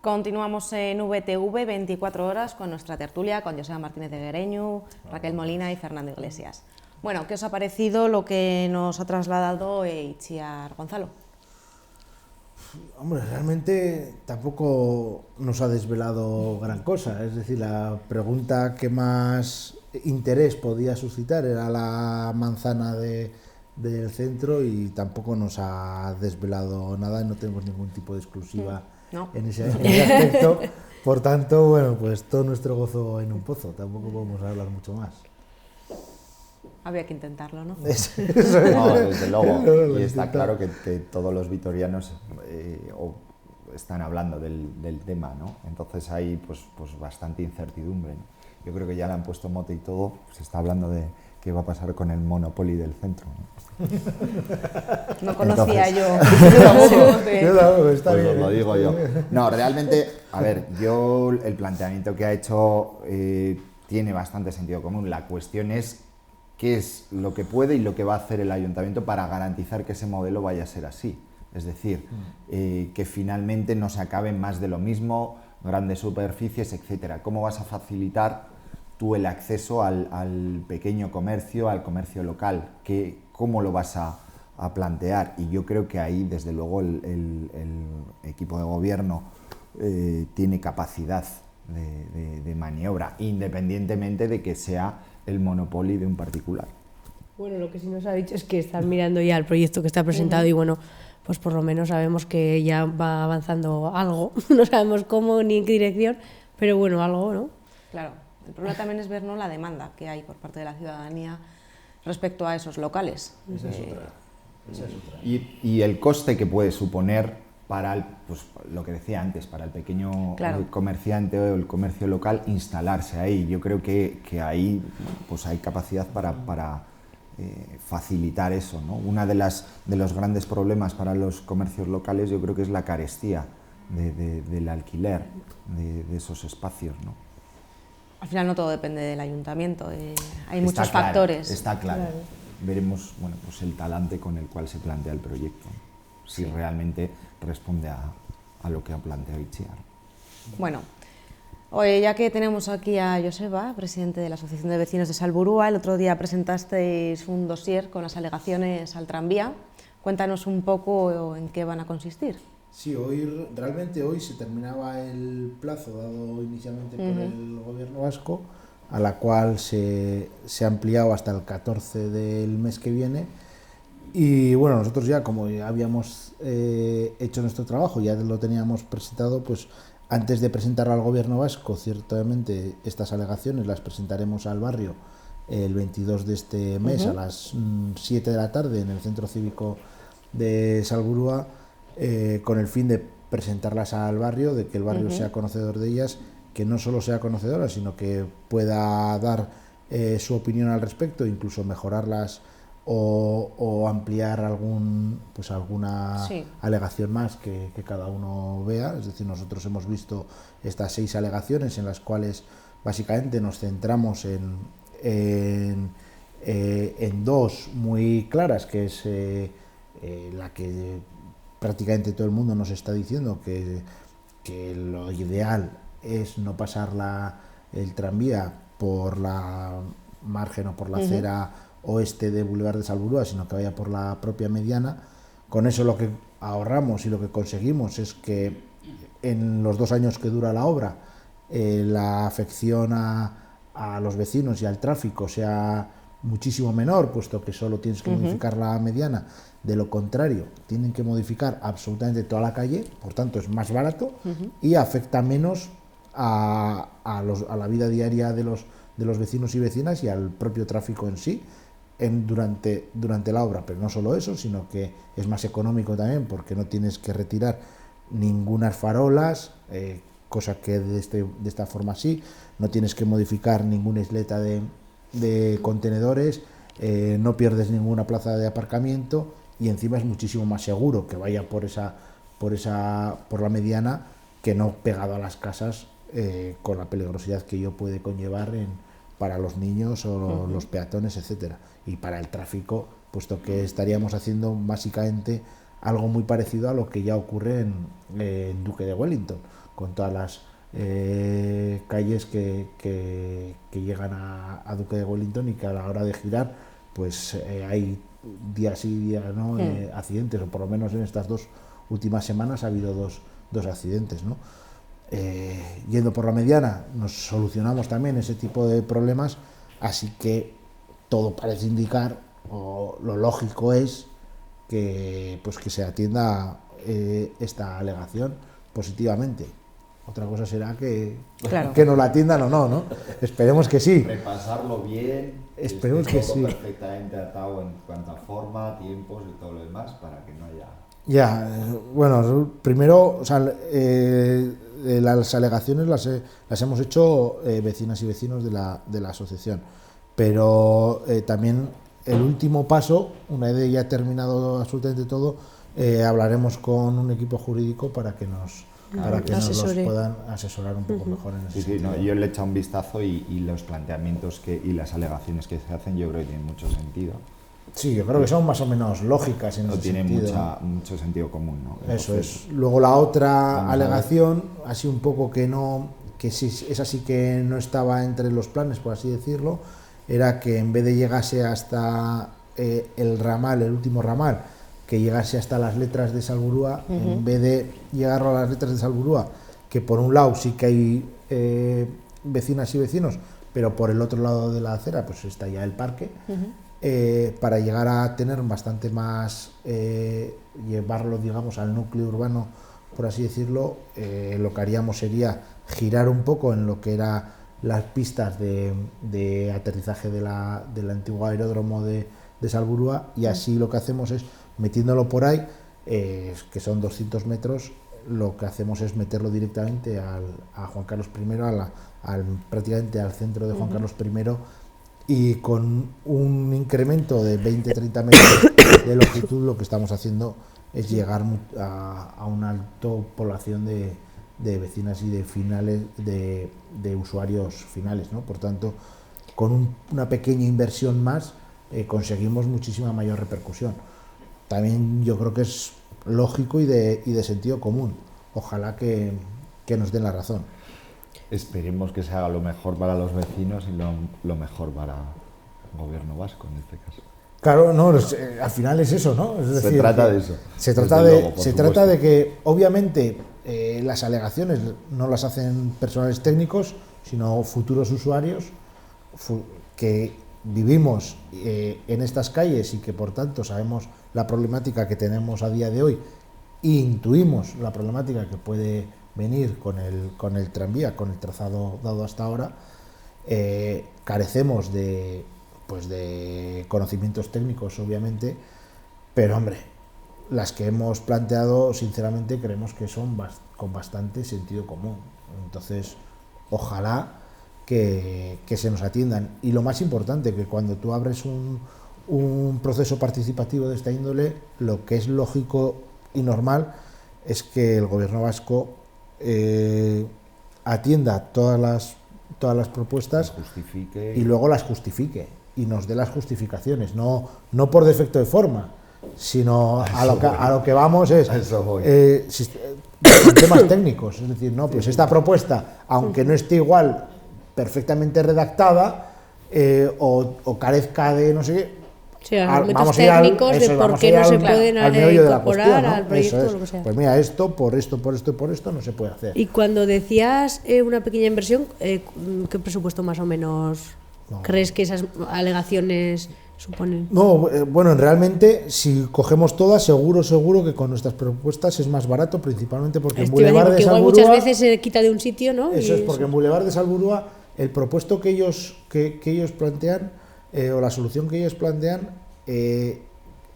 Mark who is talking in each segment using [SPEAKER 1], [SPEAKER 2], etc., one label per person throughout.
[SPEAKER 1] Continuamos en VTV 24 horas con nuestra tertulia, con Joseba Martínez de Guereñu, Raquel Molina y Fernando Iglesias. Bueno, ¿qué os ha parecido lo que nos ha trasladado Itziar Gonzalo?
[SPEAKER 2] Hombre, realmente tampoco nos ha desvelado gran cosa. Es decir, la pregunta que más interés podía suscitar era la manzana del centro y tampoco nos ha desvelado nada y no tenemos ningún tipo de exclusiva en ese aspecto. Por tanto, bueno, pues todo nuestro gozo en un pozo. Tampoco podemos hablar mucho más.
[SPEAKER 1] Había que intentarlo, ¿no?
[SPEAKER 3] No, desde luego. Y está claro que todos los vitorianos están hablando del tema, ¿no? Entonces hay pues bastante incertidumbre, ¿no? Yo creo que ya le han puesto mote y todo. Se está hablando de qué va a pasar con el Monopoly del centro, ¿no?
[SPEAKER 1] No conocía yo.
[SPEAKER 3] Está bien, os lo digo yo. No, realmente, a ver, yo el planteamiento que ha hecho tiene bastante sentido común. La cuestión es qué es lo que puede y lo que va a hacer el ayuntamiento para garantizar que ese modelo vaya a ser así. Es decir, que finalmente no se acabe más de lo mismo, grandes superficies, etcétera. ¿Cómo vas a facilitar tú el acceso al pequeño comercio, al comercio local? ¿Cómo lo vas a plantear? Y yo creo que ahí, desde luego, el equipo de gobierno tiene capacidad de maniobra, independientemente de que sea el monopolio de un particular.
[SPEAKER 4] Bueno, lo que sí nos ha dicho es que están mirando ya el proyecto que está presentado y bueno, pues por lo menos sabemos que ya va avanzando algo. No sabemos cómo ni en qué dirección, pero bueno, algo, ¿no?
[SPEAKER 1] Claro, el problema también es ver, ¿no?, la demanda que hay por parte de la ciudadanía respecto a esos locales.
[SPEAKER 2] Esa es otra.
[SPEAKER 3] Y el coste que puede suponer para pues, lo que decía antes, para el pequeño comerciante o el comercio local instalarse ahí. Yo creo que ahí pues hay capacidad para facilitar eso, ¿no? Uno de los grandes problemas para los comercios locales yo creo que es la carestía del alquiler de esos espacios, ¿no?
[SPEAKER 1] Al final no todo depende del ayuntamiento, hay muchos factores.
[SPEAKER 3] Está claro. Veremos, bueno, pues el talante con el cual se plantea el proyecto, si realmente responde a lo que ha planteado Itziar.
[SPEAKER 1] Bueno, hoy ya que tenemos aquí a Joseba, presidente de la Asociación de Vecinos de Salburua, el otro día presentasteis un dossier con las alegaciones al tranvía. Cuéntanos un poco en qué van a consistir.
[SPEAKER 2] Sí, realmente hoy se terminaba el plazo dado inicialmente por el gobierno vasco, a la cual se ha ampliado hasta el 14 del mes que viene. Y bueno, nosotros ya, como ya habíamos hecho nuestro trabajo, ya lo teníamos presentado, pues antes de presentarlo al gobierno vasco, ciertamente estas alegaciones las presentaremos al barrio el 22 de este mes a las 7 de la tarde en el Centro Cívico de Salburua, con el fin de presentarlas al barrio, de que el barrio sea conocedor de ellas, que no solo sea conocedora, sino que pueda dar su opinión al respecto, incluso mejorarlas o ampliar alguna alegación más que cada uno vea. Es decir, nosotros hemos visto estas 6 alegaciones en las cuales básicamente nos centramos en 2 muy claras, que es la que prácticamente todo el mundo nos está diciendo que lo ideal es no pasar el tranvía por la margen o por la acera oeste de Boulevard de Salburua, sino que vaya por la propia mediana. Con eso lo que ahorramos y lo que conseguimos es que en los 2 años que dura la obra la afección a los vecinos y al tráfico sea muchísimo menor, puesto que solo tienes que modificar la mediana. De lo contrario, tienen que modificar absolutamente toda la calle, por tanto es más barato y afecta menos a la vida diaria de los vecinos y vecinas y al propio tráfico en sí durante la obra. Pero no solo eso, sino que es más económico también, porque no tienes que retirar ningunas farolas, cosa que de esta forma sí, no tienes que modificar ninguna isleta de contenedores, no pierdes ninguna plaza de aparcamiento y encima es muchísimo más seguro que vaya por la mediana que no pegado a las casas, con la peligrosidad que ello puede conllevar para los niños o los peatones, etcétera, y para el tráfico, puesto que estaríamos haciendo básicamente algo muy parecido a lo que ya ocurre en Duque de Wellington, con todas las calles que llegan a Duque de Wellington y que a la hora de girar pues hay días sí y días no accidentes, o por lo menos en estas 2 últimas semanas ha habido dos accidentes, ¿no? Yendo por la mediana nos solucionamos también ese tipo de problemas, así que todo parece indicar, o lo lógico es que se atienda esta alegación positivamente. Otra cosa será que nos la atiendan o no, ¿no? Esperemos que sí.
[SPEAKER 3] Repasarlo bien,
[SPEAKER 2] esperemos que sí.
[SPEAKER 3] Perfectamente atado en cuanto a forma, tiempos y todo lo demás para que no haya...
[SPEAKER 2] Ya, bueno, primero, o sea, las alegaciones las hemos hecho vecinas y vecinos de la asociación, pero también el último paso, una vez ya terminado absolutamente todo, hablaremos con un equipo jurídico para que nos los puedan asesorar un poco mejor en ese sentido.
[SPEAKER 3] No, yo le he echado un vistazo y los planteamientos y las alegaciones que se hacen yo creo que tienen mucho sentido.
[SPEAKER 2] Sí, yo creo que son más o menos lógicas en ese sentido.
[SPEAKER 3] Tiene mucho sentido común, ¿no?
[SPEAKER 2] Entonces, eso es. Luego la otra alegación, así un poco que sí, esa sí que no estaba entre los planes, por así decirlo, era que en vez de llegase hasta el último ramal, que llegase hasta las letras de Salburua, en vez de llegar a las letras de Salburua, que por un lado sí que hay vecinas y vecinos, pero por el otro lado de la acera pues está ya el parque, para llegar a tener bastante más, llevarlo digamos al núcleo urbano, por así decirlo, lo que haríamos sería girar un poco en lo que era las pistas de aterrizaje del antiguo aeródromo de Salburua, y así lo que hacemos es, metiéndolo por ahí, que son 200 metros, lo que hacemos es meterlo directamente a Juan Carlos I, prácticamente al centro de Juan Carlos I, y con un incremento de 20-30 metros de longitud lo que estamos haciendo es llegar a una alta población de vecinas y de usuarios finales, ¿no? Por tanto, con una pequeña inversión más conseguimos muchísima mayor repercusión. También yo creo que es lógico y de sentido común. Ojalá que nos den la razón.
[SPEAKER 3] Esperemos que se haga lo mejor para los vecinos y lo mejor para el gobierno vasco en este caso.
[SPEAKER 2] Claro, no, al final es eso, ¿no? Es decir,
[SPEAKER 3] se trata de eso.
[SPEAKER 2] Se trata de que, obviamente, las alegaciones no las hacen personales técnicos, sino futuros usuarios que vivimos en estas calles y que, por tanto, sabemos la problemática que tenemos a día de hoy e intuimos la problemática que puede venir con el tranvía, con el trazado dado hasta ahora. Carecemos de conocimientos técnicos, obviamente, pero hombre, las que hemos planteado, sinceramente, creemos que son con bastante sentido común. Entonces, ojalá que se nos atiendan. Y lo más importante, que cuando tú abres un proceso participativo de esta índole, lo que es lógico y normal es que el gobierno vasco atienda todas las propuestas y luego las justifique y nos dé las justificaciones, no por defecto de forma, sino a lo que vamos es temas técnicos, es decir, no, pues esta propuesta, aunque no esté igual perfectamente redactada o carezca de no sé qué,
[SPEAKER 4] sí, argumentos técnicos de por qué no se pueden incorporar al proyecto, lo que sea.
[SPEAKER 2] Pues mira, esto, por esto no se puede hacer.
[SPEAKER 4] Y cuando decías una pequeña inversión, ¿qué presupuesto más o menos crees que esas alegaciones suponen?
[SPEAKER 2] No, bueno, realmente, si cogemos todas, seguro que con nuestras propuestas es más barato, principalmente porque en Boulevard de Salburua...
[SPEAKER 4] muchas veces se quita de un sitio, ¿no?
[SPEAKER 2] Eso es, porque en Boulevard de Salburua el propuesto que ellos plantean, o la solución que ellos plantean,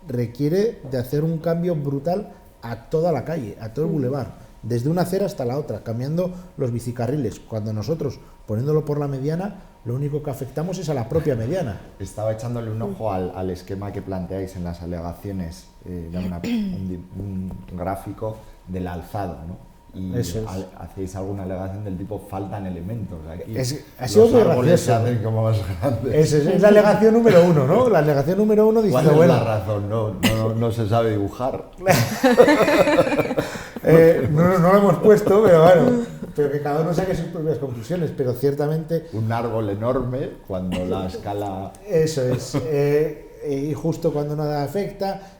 [SPEAKER 2] requiere de hacer un cambio brutal a toda la calle, a todo el boulevard, desde una acera hasta la otra, cambiando los bicicarriles, cuando nosotros, poniéndolo por la mediana, lo único que afectamos es a la propia mediana.
[SPEAKER 3] Estaba echándole un ojo al esquema que planteáis en las alegaciones, un gráfico del alzado, ¿no? y hacéis alguna alegación del tipo faltan elementos. Aquí
[SPEAKER 2] ha sido muy gracioso.
[SPEAKER 3] Se hacen como más grandes.
[SPEAKER 2] Es la alegación número 1, ¿no? La alegación número 1 dice,
[SPEAKER 3] ¿cuál es la razón? No se sabe dibujar.
[SPEAKER 2] No lo hemos puesto, pero bueno, pero que cada uno saque sus propias conclusiones, pero ciertamente...
[SPEAKER 3] Un árbol enorme cuando la escala...
[SPEAKER 2] Eso es, y justo cuando nada afecta,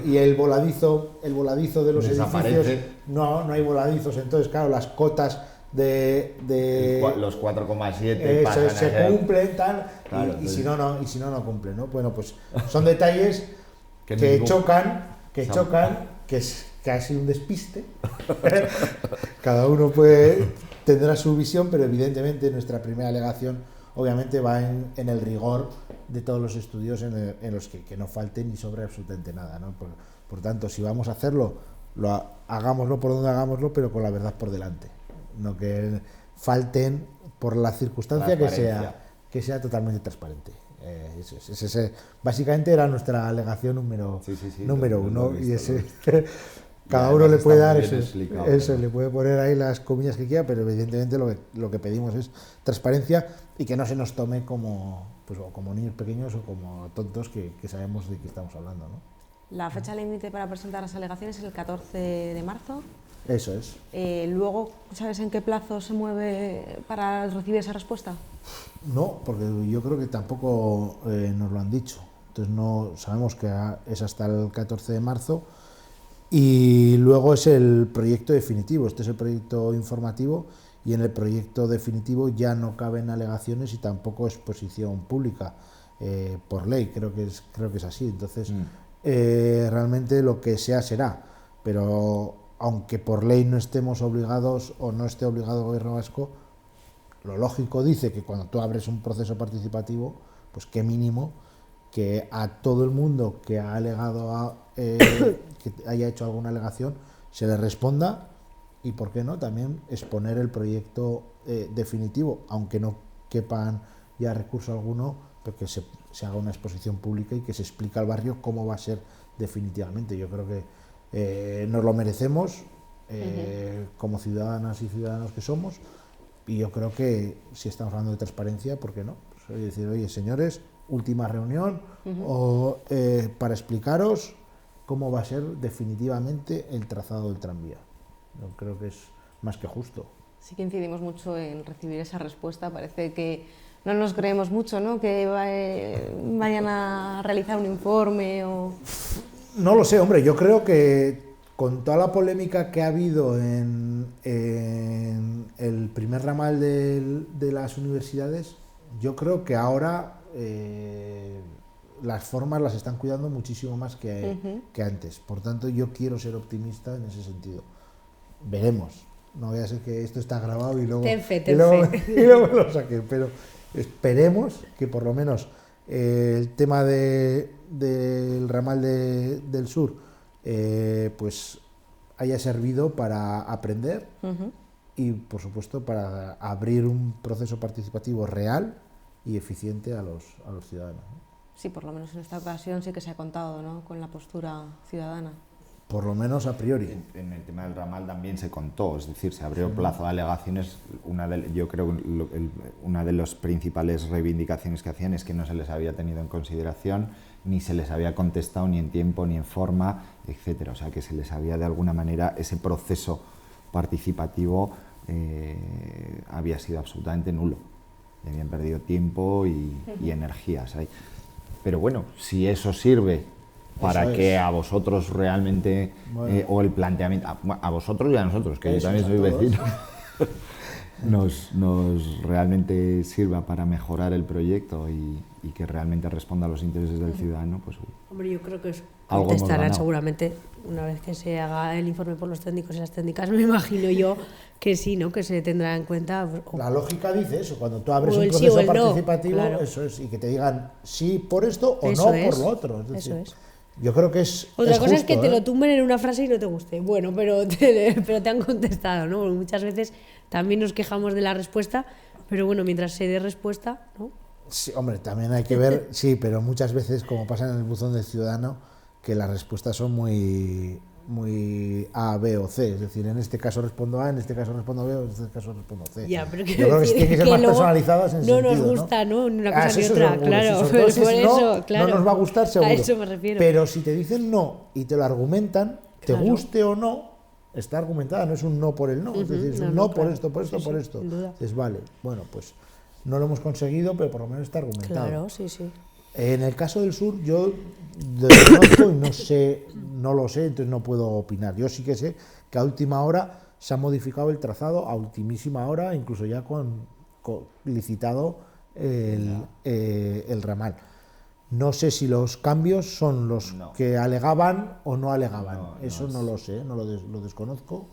[SPEAKER 2] y el voladizo de los
[SPEAKER 3] desaparece.
[SPEAKER 2] edificios, no hay voladizos, entonces claro, las cotas de
[SPEAKER 3] los 4,7
[SPEAKER 2] pasan se cumplen, tal,
[SPEAKER 3] claro,
[SPEAKER 2] y si no cumplen, ¿no? Bueno, pues son detalles que chocan, que es casi un despiste. Cada uno tendrá su visión, pero evidentemente nuestra primera alegación obviamente va en el rigor de todos los estudios en los que no falte ni sobre absolutamente nada, ¿no? Por tanto, si vamos a hacerlo, hagámoslo por donde hagámoslo, pero con la verdad por delante, no que falten por la circunstancia que sea totalmente transparente. Básicamente era nuestra alegación número 1, y ese cada uno le puede dar eso le puede poner ahí las comillas que quiera, pero evidentemente lo que pedimos es transparencia y que no se nos tome como niños pequeños o como tontos que sabemos de qué estamos hablando, ¿no?
[SPEAKER 1] La fecha límite para presentar las alegaciones es el 14 de marzo.
[SPEAKER 2] Eso es.
[SPEAKER 1] Luego, ¿sabes en qué plazo se mueve para recibir esa respuesta?
[SPEAKER 2] No, porque yo creo que tampoco nos lo han dicho. Entonces no sabemos que es hasta el 14 de marzo. Y luego es el proyecto definitivo. Este es el proyecto informativo, y en el proyecto definitivo ya no caben alegaciones y tampoco exposición pública por ley. Creo que es así. Entonces realmente lo que sea será. Pero aunque por ley no estemos obligados o no esté obligado el gobierno vasco, lo lógico dice que cuando tú abres un proceso participativo, pues qué mínimo que a todo el mundo que ha alegado que haya hecho alguna alegación se le responda, y por qué no también exponer el proyecto definitivo, aunque no quepan ya recurso alguno, porque se haga una exposición pública y que se explique al barrio cómo va a ser definitivamente. Yo creo que nos lo merecemos como ciudadanas y ciudadanos que somos, y yo creo que si estamos hablando de transparencia, ¿por qué no? Pues decir, oye, señores, última reunión para explicaros cómo va a ser definitivamente el trazado del tranvía. Yo creo que es más que justo.
[SPEAKER 1] Sí que incidimos mucho en recibir esa respuesta. Parece que no nos creemos mucho, ¿no? Que vayan a realizar un informe o...
[SPEAKER 2] No lo sé, hombre, yo creo que con toda la polémica que ha habido en el primer ramal de las universidades, yo creo que ahora las formas las están cuidando muchísimo más que antes. Por tanto, yo quiero ser optimista en ese sentido. Veremos. No voy a ser que esto está grabado y luego,
[SPEAKER 4] ten fe.
[SPEAKER 2] Y luego me lo saquen, pero esperemos que por lo menos el tema del ramal del sur pues haya servido para aprender y, por supuesto, para abrir un proceso participativo real y eficiente a los ciudadanos, ¿no?
[SPEAKER 1] Sí, por lo menos en esta ocasión sí que se ha contado, ¿no?, con la postura ciudadana.
[SPEAKER 2] Por lo menos a priori.
[SPEAKER 3] En el tema del ramal también se contó, es decir, se abrió plazo de alegaciones. Yo creo que una de las principales reivindicaciones que hacían es que no se les había tenido en consideración, ni se les había contestado ni en tiempo ni en forma, etcétera. O sea, que se les había de alguna manera, ese proceso participativo había sido absolutamente nulo. Y habían perdido tiempo y energías ahí. Pero bueno, si eso sirve para que a vosotros realmente, o el planteamiento, a vosotros y a nosotros, que yo también soy vecino, nos realmente sirva para mejorar el proyecto y que realmente responda a los intereses del ciudadano, pues...
[SPEAKER 4] Hombre, yo creo que contestarán seguramente una vez que se haga el informe por los técnicos y las técnicas, me imagino yo que sí, ¿no?, que se tendrá en cuenta.
[SPEAKER 2] La lógica dice eso, cuando tú abres un proceso participativo, no, claro. Eso es, y que te digan sí por esto o eso no por lo otro. Es decir, eso es. Yo creo que es
[SPEAKER 4] otra cosa
[SPEAKER 2] justo,
[SPEAKER 4] es que te lo tumben en una frase y no te guste. Bueno, pero te han contestado, ¿no? Porque muchas veces también nos quejamos de la respuesta, pero bueno, mientras se dé respuesta, ¿no?
[SPEAKER 2] Sí, hombre, también hay que ver, sí, pero muchas veces, como pasa en el buzón del ciudadano, que las respuestas son muy muy A, B o C, es decir, en este caso respondo A, en este caso respondo B, o en este caso respondo C.
[SPEAKER 4] Ya, pero
[SPEAKER 2] yo creo que tienen que ser más personalizadas en ese
[SPEAKER 4] no
[SPEAKER 2] sentido,
[SPEAKER 4] nos gusta, ¿no? Ni una cosa ni
[SPEAKER 2] eso
[SPEAKER 4] otra,
[SPEAKER 2] seguro,
[SPEAKER 4] claro.
[SPEAKER 2] sí, por
[SPEAKER 4] Si eso, claro.
[SPEAKER 2] No nos va a gustar seguro.
[SPEAKER 4] A eso me refiero.
[SPEAKER 2] Pero si te dicen no y te lo argumentan, te guste o no, está argumentada, no es un no por el no, es decir, es un no por esto, por esto, por esto. Entonces, vale, bueno, pues no lo hemos conseguido, pero por lo menos está argumentado.
[SPEAKER 4] Claro, sí.
[SPEAKER 2] En el caso del sur, yo desconozco y no sé, no lo sé, entonces no puedo opinar. Yo sí que sé que a última hora se ha modificado el trazado, a ultimísima hora, incluso ya con licitado el ramal. No sé si los cambios son los que alegaban o no alegaban. Eso no lo sé, lo desconozco.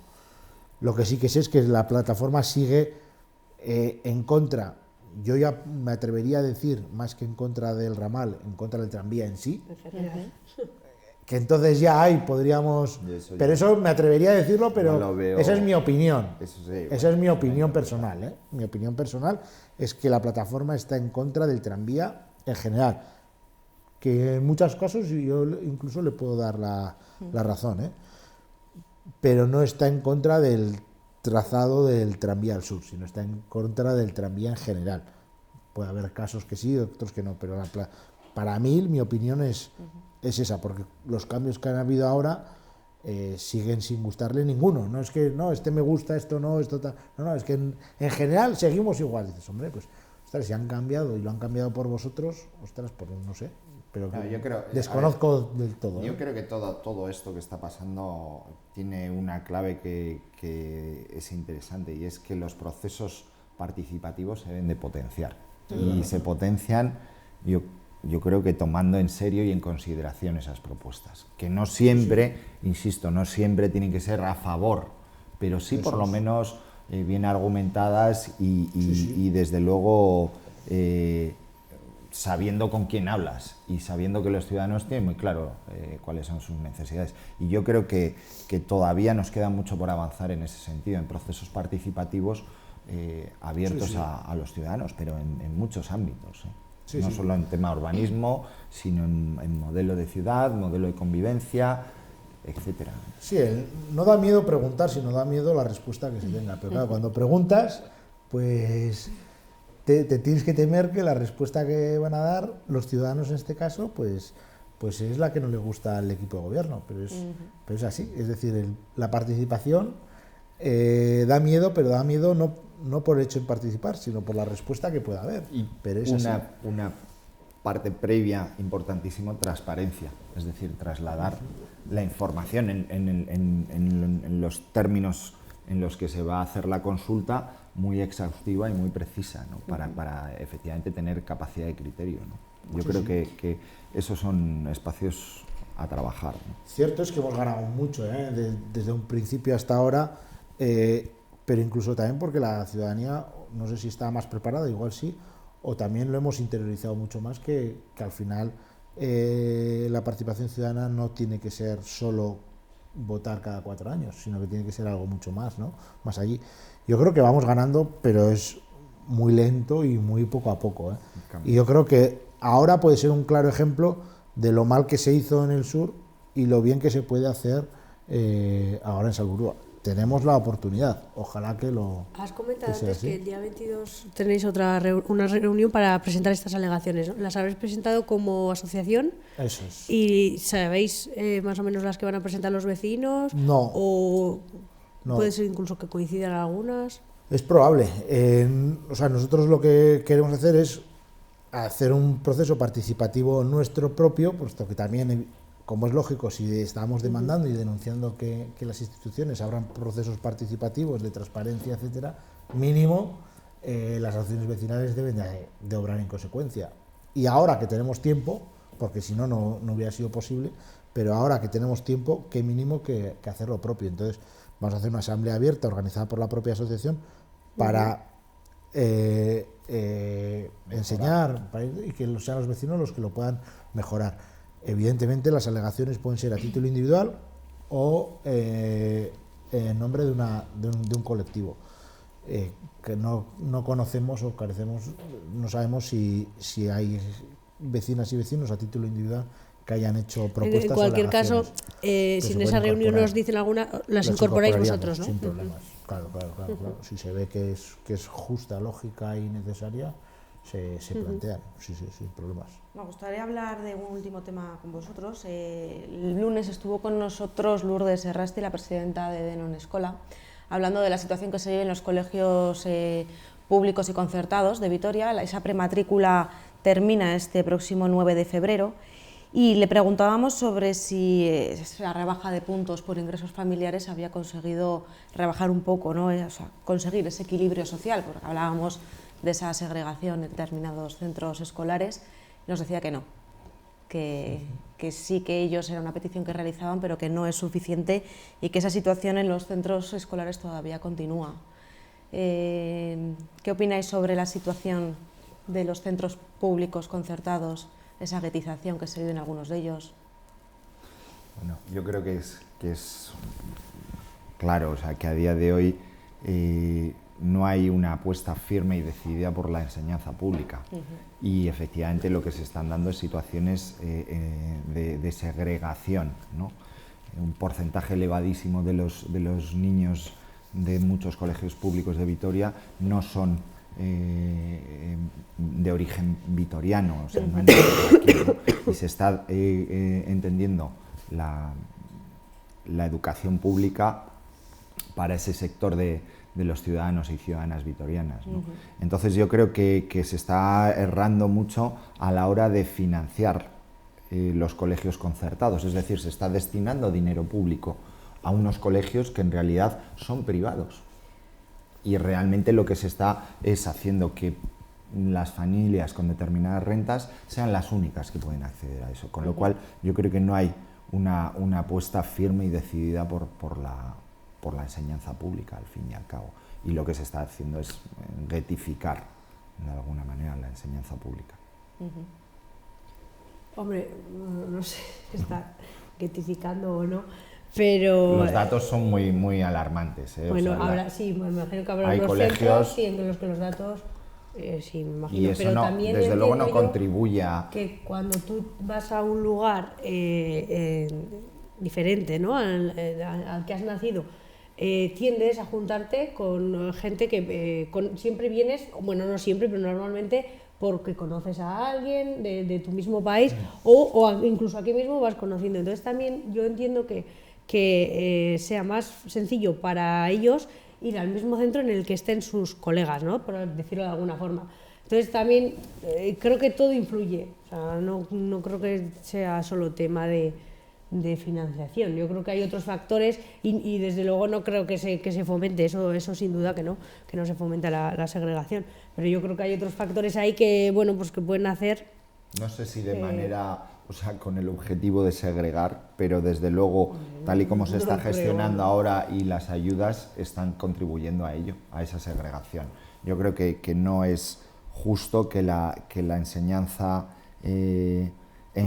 [SPEAKER 2] Lo que sí que sé es que la plataforma sigue en contra. Yo ya me atrevería a decir, más que en contra del ramal, en contra del tranvía en sí. Que entonces ya podríamos... Pero eso me atrevería a decirlo, pero esa es mi opinión. Esa es mi opinión personal, ¿eh? Mi opinión personal es que la plataforma está en contra del tranvía en general. Que en muchos casos yo incluso le puedo dar la razón, ¿eh? Pero no está en contra del trazado del tranvía al sur, sino está en contra del tranvía en general. Puede haber casos que sí, otros que no, pero para mí mi opinión es esa, porque los cambios que han habido ahora siguen sin gustarle ninguno. No es que, no, este me gusta, esto no, esto tal. No, es que en general seguimos igual. Dices, hombre, pues, ostras, si han cambiado y lo han cambiado por vosotros, ostras, pues no sé. Pero
[SPEAKER 3] yo creo,
[SPEAKER 2] desconozco del todo.
[SPEAKER 3] Yo creo que todo esto que está pasando tiene una clave que es interesante, y es que los procesos participativos se deben de potenciar. Y se potencian, yo creo que tomando en serio y en consideración esas propuestas. Que no siempre, insisto, no siempre tienen que ser a favor, pero sí por lo menos bien argumentadas y desde luego... sabiendo con quién hablas y sabiendo que los ciudadanos tienen muy claro cuáles son sus necesidades. Y yo creo que todavía nos queda mucho por avanzar en ese sentido, en procesos participativos abiertos a los ciudadanos, pero en muchos ámbitos. No solo en tema urbanismo, sino en modelo de ciudad, modelo de convivencia, etcétera.
[SPEAKER 2] Sí, no da miedo preguntar, sino da miedo la respuesta que se tenga. Pero claro, cuando preguntas, pues... Te tienes que temer que la respuesta que van a dar los ciudadanos en este caso, pues es la que no le gusta al equipo de gobierno, pero es así. Es decir, la participación da miedo, pero da miedo no por el hecho de participar, sino por la respuesta que pueda haber. Pero es
[SPEAKER 3] una parte previa importantísima, transparencia, es decir, trasladar la información en los términos en los que se va a hacer la consulta, muy exhaustiva y muy precisa, ¿no? Para efectivamente tener capacidad de criterio, ¿no? Yo creo que esos son espacios a trabajar, ¿no?
[SPEAKER 2] Cierto es que hemos ganado mucho, desde un principio hasta ahora, pero incluso también porque la ciudadanía, no sé si está más preparada, igual sí, o también lo hemos interiorizado mucho más, que al final la participación ciudadana no tiene que ser solo votar cada 4 años, sino que tiene que ser algo mucho más, ¿no? Más allí. Yo creo que vamos ganando, pero es muy lento y muy poco a poco, ¿eh? Y yo creo que ahora puede ser un claro ejemplo de lo mal que se hizo en el sur y lo bien que se puede hacer ahora en Salburua. Tenemos la oportunidad, ojalá que lo...
[SPEAKER 4] Has comentado antes que el día 22 tenéis una reunión para presentar estas alegaciones, ¿no? ¿Las habréis presentado como asociación?
[SPEAKER 2] Eso es.
[SPEAKER 4] ¿Y sabéis más o menos las que van a presentar los vecinos?
[SPEAKER 2] No.
[SPEAKER 4] ¿O
[SPEAKER 2] no.
[SPEAKER 4] Puede ser incluso que coincidan algunas?
[SPEAKER 2] Es probable. Nosotros lo que queremos hacer es hacer un proceso participativo nuestro propio, puesto que también, como es lógico, si estamos demandando y denunciando que las instituciones abran procesos participativos de transparencia, etcétera, mínimo las asociaciones vecinales deben de obrar en consecuencia. Y ahora que tenemos tiempo, porque si no hubiera sido posible, pero ahora que tenemos tiempo, qué mínimo que hacer lo propio. Entonces vamos a hacer una asamblea abierta organizada por la propia asociación para enseñar y que sean los vecinos los que lo puedan mejorar. Evidentemente las alegaciones pueden ser a título individual o en nombre de un colectivo que no conocemos o carecemos, no sabemos si hay vecinas y vecinos a título individual que hayan hecho propuestas.
[SPEAKER 4] En cualquier caso, si en esa reunión nos dicen alguna, las incorporáis vosotros, ¿no?
[SPEAKER 2] Sin problemas. Claro. Si se ve que es justa, lógica y necesaria, se plantean, sí, sin problemas.
[SPEAKER 1] Me gustaría hablar de un último tema con vosotros. El lunes estuvo con nosotros Lourdes Errasti, la presidenta de Denon Escola, hablando de la situación que se vive en los colegios públicos y concertados de Vitoria. Esa prematrícula termina este próximo 9 de febrero y le preguntábamos sobre si esa rebaja de puntos por ingresos familiares había conseguido rebajar un poco, ¿no? O sea, conseguir ese equilibrio social, porque hablábamos de esa segregación en determinados centros escolares. Nos decía que no, que sí, que ellos era una petición que realizaban, pero que no es suficiente y que esa situación en los centros escolares todavía continúa. ¿Qué opináis sobre la situación de los centros públicos concertados, esa guetización que se vive en algunos de ellos?
[SPEAKER 3] Bueno, yo creo que es claro, o sea, que a día de hoy no hay una apuesta firme y decidida por la enseñanza pública. Y efectivamente lo que se están dando es situaciones de segregación, ¿no? Un porcentaje elevadísimo de los niños de muchos colegios públicos de Vitoria no son de origen vitoriano, o sea, no han nacido aquí, ¿no? Y se está entendiendo la educación pública para ese sector de los ciudadanos y ciudadanas vitorianas, ¿no? Entonces yo creo que se está errando mucho a la hora de financiar los colegios concertados, es decir, se está destinando dinero público a unos colegios que en realidad son privados. Y realmente lo que se está es haciendo que las familias con determinadas rentas sean las únicas que pueden acceder a eso. Con lo cual yo creo que no hay una apuesta firme y decidida por la enseñanza pública, al fin y al cabo. Y lo que se está haciendo es guetificar de alguna manera la enseñanza pública.
[SPEAKER 4] Hombre, no sé si está guetificando o no, pero...
[SPEAKER 3] Los datos son muy alarmantes.
[SPEAKER 4] Bueno,
[SPEAKER 3] o sea,
[SPEAKER 4] ahora sí, me imagino que habrá
[SPEAKER 3] hay
[SPEAKER 4] unos
[SPEAKER 3] colegios
[SPEAKER 4] centros sí, en los que los datos... sí, me imagino,
[SPEAKER 3] y eso
[SPEAKER 4] pero
[SPEAKER 3] no,
[SPEAKER 4] también
[SPEAKER 3] desde luego no
[SPEAKER 4] entiendo yo
[SPEAKER 3] contribuye a...
[SPEAKER 4] que cuando tú vas a un lugar diferente, ¿no? al que has nacido, tiendes a juntarte con gente que siempre vienes, bueno, no siempre, pero normalmente porque conoces a alguien de tu mismo país o incluso aquí mismo vas conociendo. Entonces también yo entiendo que sea más sencillo para ellos ir al mismo centro en el que estén sus colegas, ¿no? Por decirlo de alguna forma. Entonces también creo que todo influye, o sea, no creo que sea solo tema de financiación. Yo creo que hay otros factores y desde luego no creo que se fomente, eso sin duda que no se fomenta la segregación, pero yo creo que hay otros factores ahí que, bueno, pues que pueden hacer...
[SPEAKER 3] No sé si de manera, o sea, con el objetivo de segregar, pero desde luego, tal y como se está gestionando ahora y las ayudas están contribuyendo a ello, a esa segregación. Yo creo que no es justo que la enseñanza, en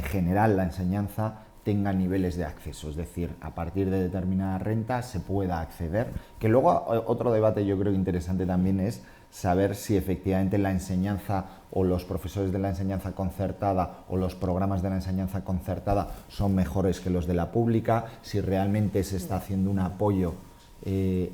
[SPEAKER 3] general la enseñanza, tenga niveles de acceso, es decir, a partir de determinada renta se pueda acceder, que luego otro debate yo creo interesante también es saber si efectivamente la enseñanza o los profesores de la enseñanza concertada o los programas de la enseñanza concertada son mejores que los de la pública, si realmente se está haciendo un apoyo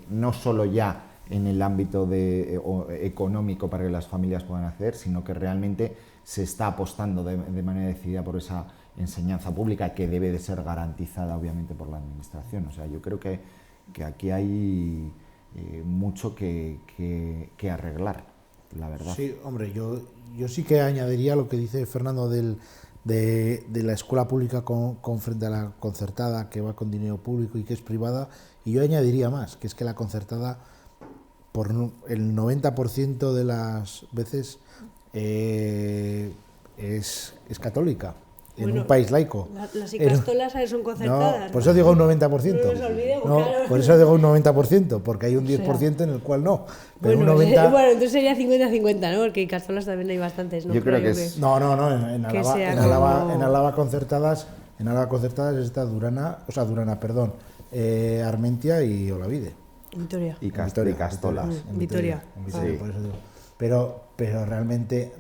[SPEAKER 3] no solo ya en el ámbito económico para que las familias puedan acceder, sino que realmente se está apostando de manera decidida por esa enseñanza pública que debe de ser garantizada obviamente por la administración. O sea, yo creo que aquí hay mucho que arreglar, la verdad.
[SPEAKER 2] Sí, hombre, yo sí que añadiría lo que dice Fernando de la escuela pública con frente a la concertada, que va con dinero público y que es privada, y yo añadiría más, que es que la concertada por el 90% de las veces es católica. En un país laico.
[SPEAKER 4] Las icastolas son concertadas.
[SPEAKER 2] No, por eso digo un 90%.
[SPEAKER 4] No nos olvidemos,
[SPEAKER 2] no,
[SPEAKER 4] claro.
[SPEAKER 2] Por eso digo un 90%, porque hay un 10% en el cual no. Pero
[SPEAKER 4] bueno,
[SPEAKER 2] un 90%...
[SPEAKER 4] bueno, entonces sería 50-50, ¿no? Porque icastolas también hay bastantes, ¿no?
[SPEAKER 3] Yo creo que es...
[SPEAKER 2] No, en Álava concertadas está Armentia y Olavide.
[SPEAKER 4] Vitoria.
[SPEAKER 3] Y Castolas.
[SPEAKER 4] Vitoria.
[SPEAKER 2] Sí. Por eso digo. Pero realmente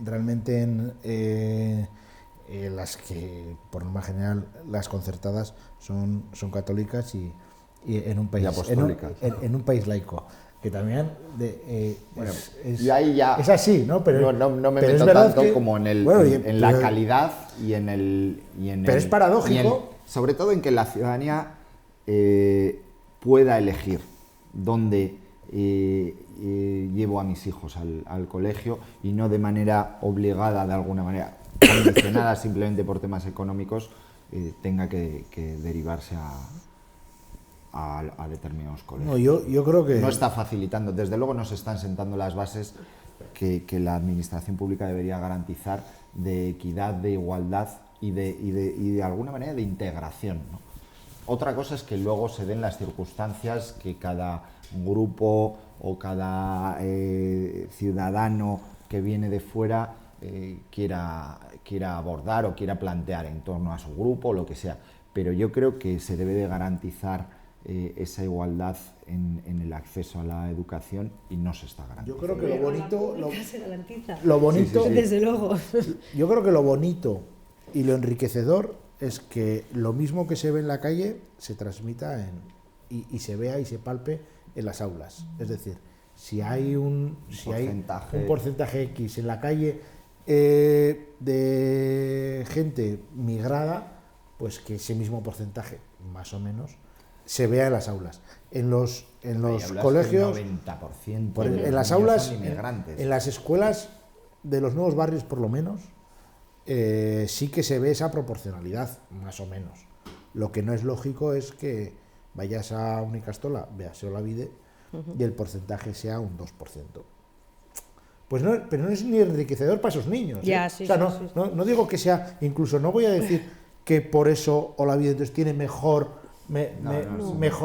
[SPEAKER 2] las que, por norma general, las concertadas son católicas y en un país en un país laico, que también
[SPEAKER 3] es
[SPEAKER 2] así, ¿no? Pero
[SPEAKER 3] no me
[SPEAKER 2] pero
[SPEAKER 3] meto tanto como en la calidad y en el
[SPEAKER 2] pero es paradójico,
[SPEAKER 3] sobre todo en que la ciudadanía pueda elegir dónde llevo a mis hijos al colegio, y no de manera obligada, de alguna manera condicionada simplemente por temas económicos, tenga que derivarse a determinados colegios.
[SPEAKER 2] No, yo creo que
[SPEAKER 3] no está facilitando, desde luego no se están sentando las bases que la administración pública debería garantizar, de equidad, de igualdad y de alguna manera de integración, ¿no? Otra cosa es que luego se den las circunstancias que cada grupo o cada ciudadano que viene de fuera quiera abordar o quiera plantear en torno a su grupo o lo que sea. Pero yo creo que se debe de garantizar esa igualdad en el acceso a la educación, y no se está garantizando.
[SPEAKER 2] Yo creo que lo bonito,
[SPEAKER 4] se garantiza.
[SPEAKER 2] Lo bonito,
[SPEAKER 3] sí.
[SPEAKER 4] Desde luego.
[SPEAKER 2] Yo creo que lo bonito y lo enriquecedor es que lo mismo que se ve en la calle se transmita y se vea y se palpe en las aulas. Es decir, si hay un porcentaje X en la calle de gente migrada, pues que ese mismo porcentaje, más o menos, se vea en las aulas. En los colegios,
[SPEAKER 3] 90%
[SPEAKER 2] en las aulas,
[SPEAKER 3] inmigrantes.
[SPEAKER 2] en las escuelas de los nuevos barrios, por lo menos, sí que se ve esa proporcionalidad, más o menos. Lo que no es lógico es que vayas a Unicastola, veas Olavide, y el porcentaje sea un 2%. Pues no, pero no es ni enriquecedor para esos niños.
[SPEAKER 4] Ya,
[SPEAKER 2] sí, o sea, no digo que sea, incluso no voy a decir que por eso Olavide entonces tiene mejor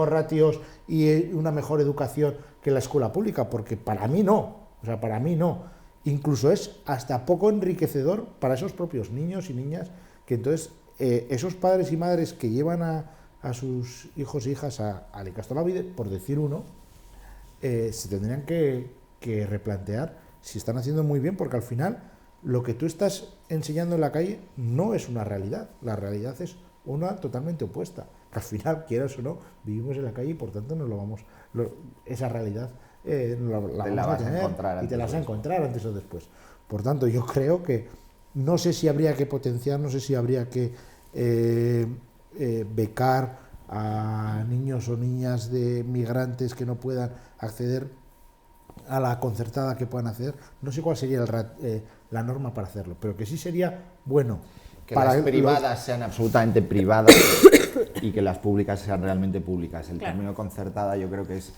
[SPEAKER 2] ratios y una mejor educación que la escuela pública, porque para mí no. O sea, para mí no. Incluso es hasta poco enriquecedor para esos propios niños y niñas, que entonces esos padres y madres que llevan a sus hijos e hijas a Olavide, por decir uno, se tendrían que replantear si están haciendo muy bien, porque al final lo que tú estás enseñando en la calle no es una realidad, la realidad es una totalmente opuesta, que al final, quieras o no, vivimos en la calle y por tanto esa realidad la vamos a tener y te la vas a encontrar antes o después. Por tanto, yo creo que no sé si habría que potenciar, no sé si habría que becar a niños o niñas de migrantes que no puedan acceder a la concertada, que puedan acceder. No sé cuál sería la norma para hacerlo, pero que sí sería bueno
[SPEAKER 3] que para las privadas sean absolutamente privadas y que las públicas sean realmente públicas. El término concertada yo creo que es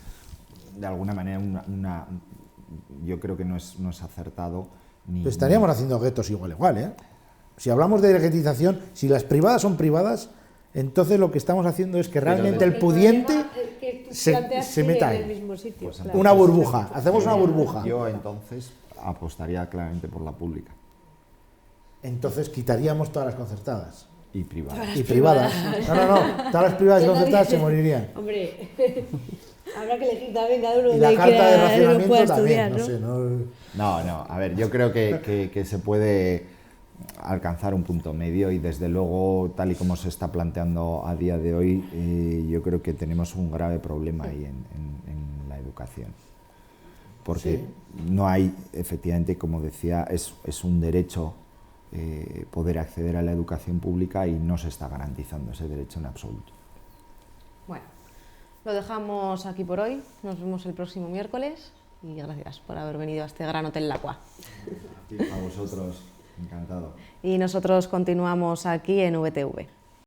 [SPEAKER 3] de alguna manera yo creo que no es acertado.
[SPEAKER 2] Pero estaríamos haciendo guetos igual, ¿eh? Si hablamos de guetización, si las privadas son privadas, entonces lo que estamos haciendo es que realmente el pudiente se meta ahí.
[SPEAKER 4] En el mismo sitio,
[SPEAKER 3] pues
[SPEAKER 2] una burbuja, hacemos una burbuja.
[SPEAKER 3] Yo entonces apostaría claramente por la pública.
[SPEAKER 2] Entonces quitaríamos todas las concertadas.
[SPEAKER 3] Y privadas.
[SPEAKER 2] Y privadas. No, todas las privadas y concertadas se morirían.
[SPEAKER 4] Hombre, habrá que elegir también cada uno
[SPEAKER 2] y la carta de racionamiento
[SPEAKER 4] también,
[SPEAKER 2] ¿no?
[SPEAKER 3] No, a ver, yo creo que se puede alcanzar un punto medio, y desde luego, tal y como se está planteando a día de hoy, yo creo que tenemos un grave problema ahí en la educación. Porque no hay, efectivamente, como decía, es un derecho poder acceder a la educación pública, y no se está garantizando ese derecho en absoluto.
[SPEAKER 1] Bueno, lo dejamos aquí por hoy, nos vemos el próximo miércoles y gracias por haber venido a este gran Hotel Lacua.
[SPEAKER 3] A vosotros, encantado.
[SPEAKER 1] Y nosotros continuamos aquí en VTV.